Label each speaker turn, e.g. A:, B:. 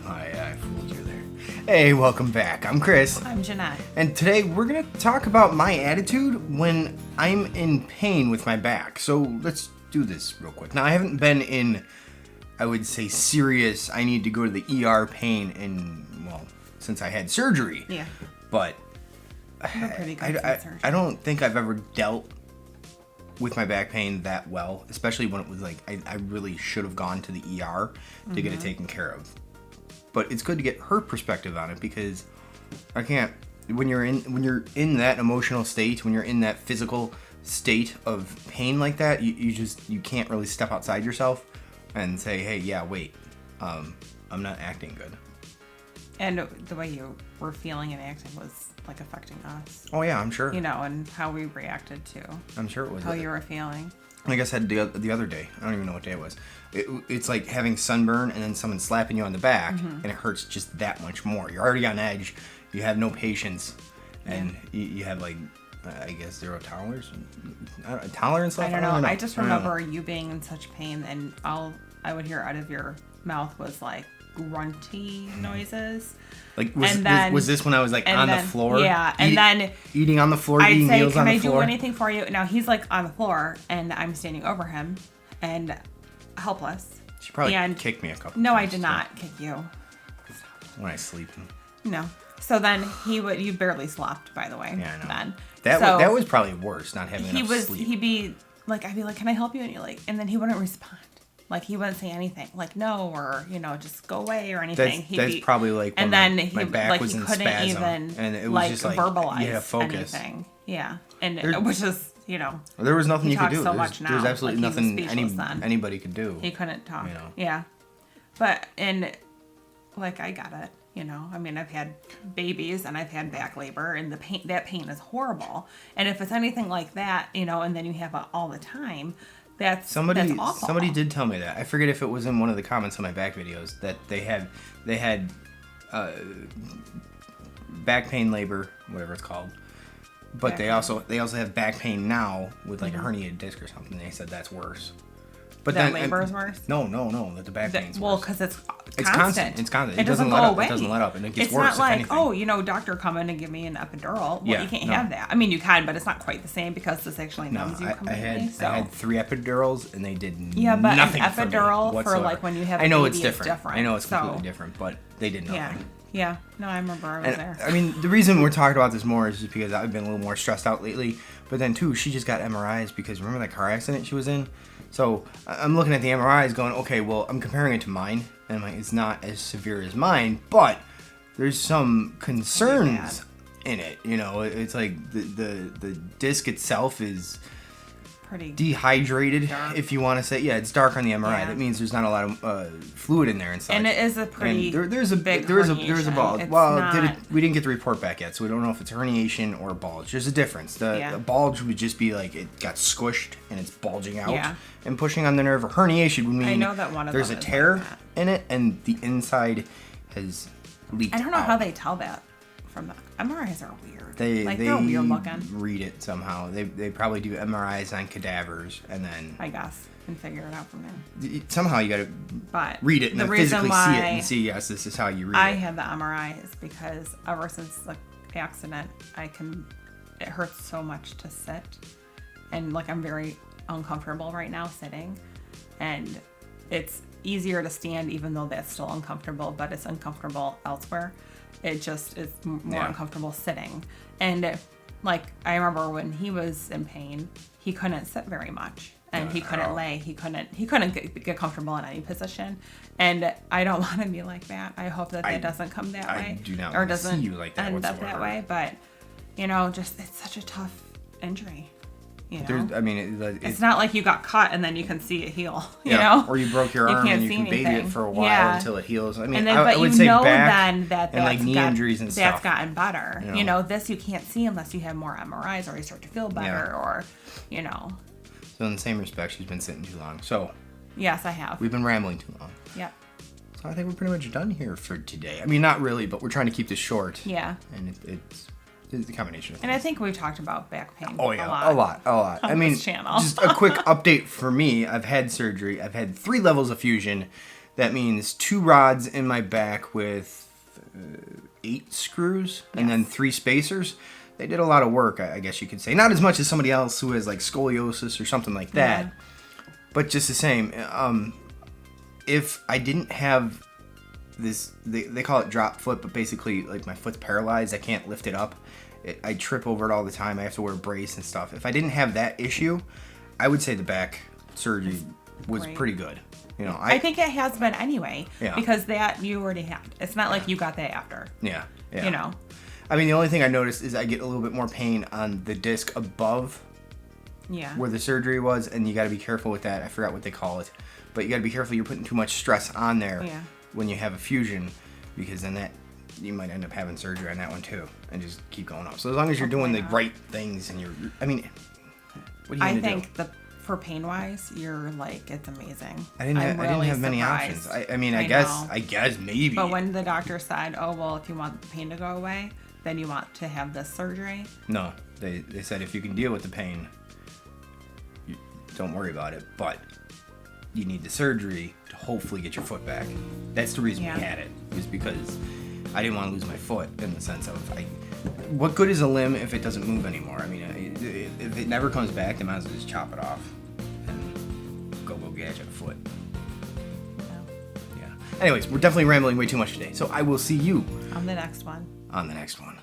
A: I fooled you there. Hey, welcome back. I'm Chris.
B: I'm Jeanette.
A: And today we're going to talk about my attitude when I'm in pain with my back. So let's do this real quick. Now, I haven't been in, I would say, serious, I need to go to the ER pain since I had surgery.
B: Yeah.
A: But
B: I
A: I don't think I've ever dealt with my back pain that well, especially when it was like I really should have gone to the ER to get it taken care of. But it's good to get her perspective on it because I can't when you're in that emotional state, when you're in that physical state of pain like that, you can't really step outside yourself and say, hey, yeah, wait, I'm not acting good.
B: And the way you were feeling and acting was like affecting us.
A: Oh yeah, I'm sure.
B: You know, and how we reacted to.
A: I'm sure it was.
B: How you were feeling.
A: Like I said the other day, I don't even know what day it was. It's like having sunburn and then someone slapping you on the back, and it hurts just that much more. You're already on edge. You have no patience, and you have like, I guess, zero tolerance. Tolerance.
B: I don't know. I just remember you being in such pain, and all I would hear out of your mouth was like grunty noises.
A: Like was this when I was like on the floor?
B: Yeah, and then
A: eating on the floor,
B: I'd
A: eating
B: say,
A: meals on the floor.
B: Can I do anything for you? Now he's like on the floor, and I'm standing over him, and helpless.
A: She probably kicked me a couple.
B: No,
A: times,
B: I did not kick you.
A: When I sleep.
B: No. So then you barely slept, by the way.
A: Yeah, I know.
B: Then
A: that was probably worse, not having enough sleep.
B: I'd be like, can I help you? And you're like, and then he wouldn't respond. Like, he wouldn't say anything, like no, or just go away or anything.
A: That's probably like when my back was in
B: couldn't
A: spasm, and it was just like
B: verbalize
A: focus.
B: Anything. Yeah, and which is
A: there was nothing you could do.
B: So much now.
A: There's absolutely
B: like
A: nothing anybody could do.
B: He couldn't talk. Yeah, but like I got it. I mean, I've had babies and I've had back labor, and that pain is horrible. And if it's anything like that, and then you have it all the time. That's awful.
A: Somebody did tell me that. I forget if it was in one of the comments on my back videos that they had back pain labor, whatever it's called. But they also have back pain now with like a herniated disc or something. They said that's worse. But
B: that labor is worse?
A: No. That the back pain's worse.
B: Well, because it's
A: constant. It's constant. It doesn't
B: go away.
A: It doesn't let up, and it gets
B: it's
A: worse.
B: It's not like,
A: anything.
B: Doctor, come in and give me an epidural. Well, you can't have that. I mean, you can, but it's not quite the same because this actually numbs you completely.
A: I had 3 epidurals, and they did
B: but
A: nothing
B: an epidural
A: for
B: like when you have a
A: I know
B: baby
A: it's different. I know it's completely
B: so,
A: different, but they did nothing.
B: Yeah. No, I remember I was there.
A: I mean, the reason we're talking about this more is just because I've been a little more stressed out lately. But then, too, she just got MRIs because remember that car accident she was in? So I'm looking at the MRIs going, okay, well, I'm comparing it to mine. And I'm like, it's not as severe as mine, but there's some concerns in it. It's like the disc itself is
B: pretty
A: dehydrated,
B: dark.
A: If you want to say. Yeah, it's dark on the MRI. That means there's not a lot of fluid in there and such.
B: And it is a pretty
A: there's a
B: big
A: bulge. Well, we didn't get the report back yet, so we don't know if it's herniation or bulge. There's a difference. The bulge would just be like it got squished and it's bulging out and pushing on the nerve. A herniation would mean
B: I know that one of
A: there's
B: them
A: a tear in it and the inside has leaked
B: I don't know
A: out.
B: how they tell that from the MRIs are weird.
A: They're
B: weird looking.
A: Read it somehow. They probably do MRIs on cadavers and then
B: I guess and figure it out from there.
A: Somehow you got to read it and then physically see it and see yes, this is how you read it.
B: I had the MRIs because ever since the accident, it hurts so much to sit, and like I'm very uncomfortable right now sitting, and it's easier to stand even though that's still uncomfortable, but it's uncomfortable elsewhere. It just is more uncomfortable sitting. And like I remember when he was in pain, he couldn't sit very much, and he couldn't lay. He couldn't get comfortable in any position. And I don't want to be like that. I hope that doesn't come that way.
A: I do not
B: or
A: want to
B: doesn't
A: see you like that
B: end
A: whatsoever.
B: up that way. But just it's such a tough injury.
A: It's
B: not like you got cut and then you can see it heal. You know,
A: or you broke your arm and you can baby it for a while until it heals. I mean, I would say back and like knee injuries and stuff.
B: That's gotten better. This you can't see unless you have more MRIs or you start to feel better or.
A: So in the same respect, she's been sitting too long. So.
B: Yes, I have.
A: We've been rambling too long.
B: Yep.
A: So I think we're pretty much done here for today. I mean, not really, but we're trying to keep this short.
B: Yeah.
A: And it's the combination of things.
B: And I think we've talked about back pain.
A: Oh yeah, a lot. I mean,
B: channel.
A: Just a quick update for me. I've had surgery. I've had 3 levels of fusion. That means 2 rods in my back with 8 screws and then 3 spacers. They did a lot of work, I guess you could say. Not as much as somebody else who has like scoliosis or something like that, but just the same. If I didn't have this, they call it drop foot, but basically like my foot's paralyzed. I can't lift it up. I trip over it all the time. I have to wear a brace and stuff. If I didn't have that issue, I would say the back surgery was pretty good. You know,
B: I think it has been anyway,
A: Yeah.
B: because that you already had. It's not like you got that after.
A: Yeah.
B: You know.
A: I mean, the only thing I noticed is I get a little bit more pain on the disc above where the surgery was, and you got to be careful with that. I forgot what they call it, but you got to be careful. You're putting too much stress on there when you have a fusion, because then that you might end up having surgery on that one too, and just keep going up. So as long as you're doing the right things, and I mean, what are you gonna do?
B: For pain wise, you're like, it's amazing.
A: I didn't have many options. I mean, I guess maybe.
B: But when the doctor said, "Oh well, if you want the pain to go away, then you want to have this surgery."
A: No, they said if you can deal with the pain, don't worry about it. But you need the surgery to hopefully get your foot back. That's the reason we had it, was because I didn't want to lose my foot, in the sense of what good is a limb if it doesn't move anymore? I mean, if it never comes back, then might as well just chop it off and go gadget a foot. Yeah. Anyways, we're definitely rambling way too much today, so I will see you
B: on the next one.